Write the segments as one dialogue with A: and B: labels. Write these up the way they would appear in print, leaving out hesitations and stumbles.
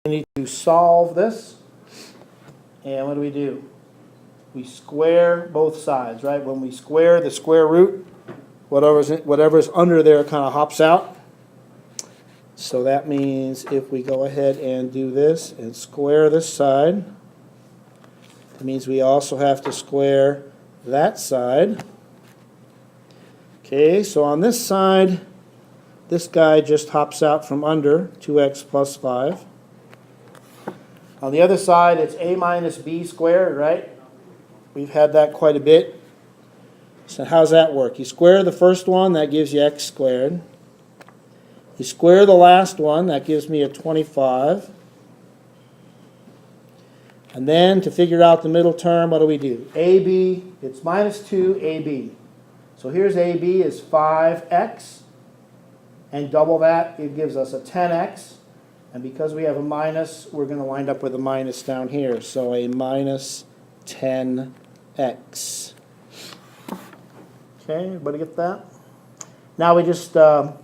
A: We need to solve this. And what do? We square both sides, right? When we square the square root, whatever's under there kind of hops out. So that means if we go ahead and do this and square this side, it means we also have to square that side. Okay, so on this side, this guy just hops out from under 2x plus 5. On the other side, it's a minus b squared, right? We've had that quite a bit. So how's that work? You square the first one, that gives you x squared. You square the last one, that gives me a 25. And then to figure out the middle term, what do? AB, it's minus 2ab. So here's AB is 5x. And double that, it gives us a 10x. And because we have a minus, we're going to wind up with a minus down here. So a minus 10x. Okay, everybody get that? Now we just go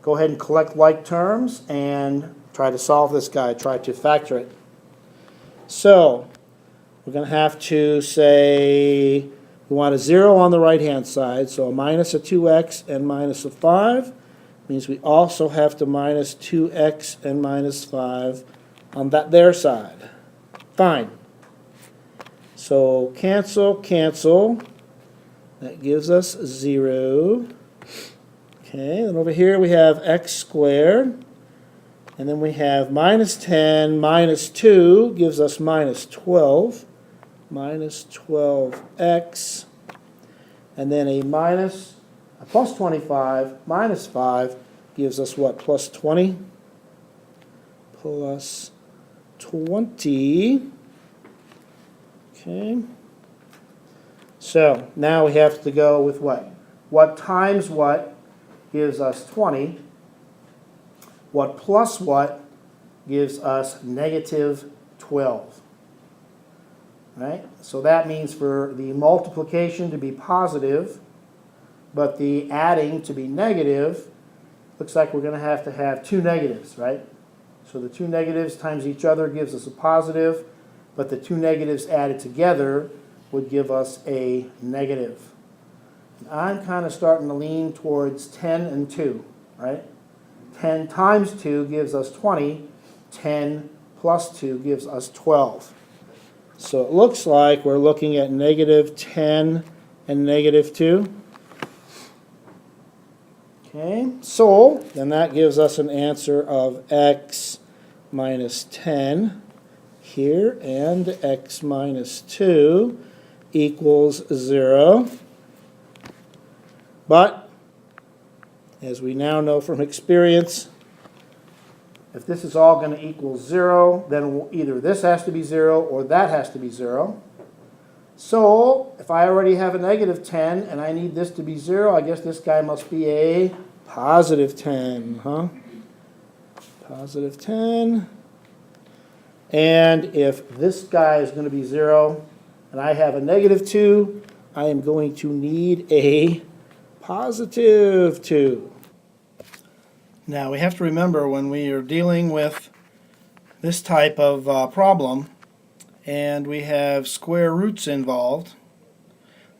A: ahead and collect like terms and try to solve this guy, try to factor it. So we're going to have to say we want a 0 on the right-hand side, so a minus a 2x and minus a 5 means we also have to minus 2x and minus 5 on there side. Fine. So cancel, cancel. That gives us 0. Okay, and over here we have x squared. And then we have minus 10 minus 2 gives us minus 12. Minus 12x. And then a plus 25 minus 5 gives us what? Plus 20? Plus 20. Okay. So now we have to go with what? What times what gives us 20? What plus what gives us negative 12? Right? So that means for the multiplication to be positive, but the adding to be negative, looks like we're going to have two negatives, right? So the two negatives times each other gives us a positive, but the two negatives added together would give us a negative. And I'm kind of starting to lean towards 10 and 2, right? 10 times 2 gives us 20. 10 plus 2 gives us 12. So it looks like we're looking at negative 10 and negative 2. Okay, so then that gives us an answer of x minus 10 here, and x minus 2 equals 0. But, as we now know from experience, if this is all going to equal 0, then either this has to be 0 or that has to be 0. So, if I already have a negative 10 and I need this to be 0, I guess this guy must be a positive 10, huh? Positive 10. And if this guy is going to be 0 and I have a negative 2, I am going to need a positive 2. Now, we have to remember when we are dealing with this type of problem, and we have square roots involved,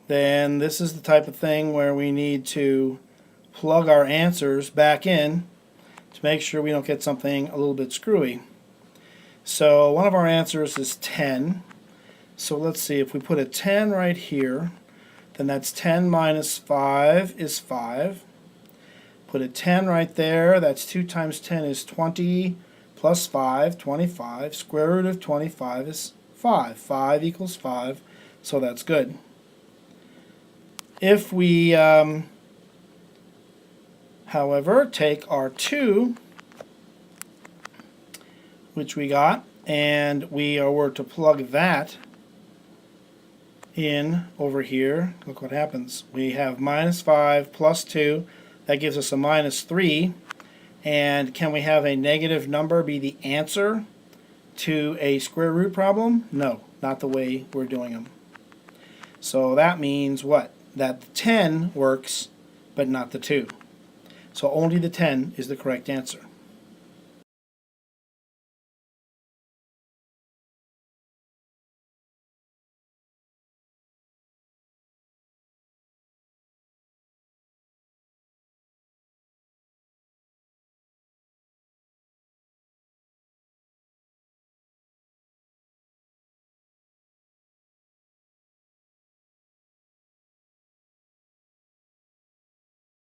A: then this is the type of thing where we need to plug our answers back in to make sure we don't get something a little bit screwy. So one of our answers is 10. So let's see, if we put a 10 right here, then that's 10 minus 5 is 5. Put a 10 right there, that's 2 times 10 is 20, plus 5, 25. Square root of 25 is 5. 5 equals 5, so that's good. If we, however, take our 2, which we got, and we were to plug that in over here, look what happens. We have minus 5 plus 2, that gives us a minus 3. And can we have a negative number be the answer to a square root problem? No, not the way we're doing them. So that means what? That the 10 works, but not the 2. So only the 10 is the correct answer.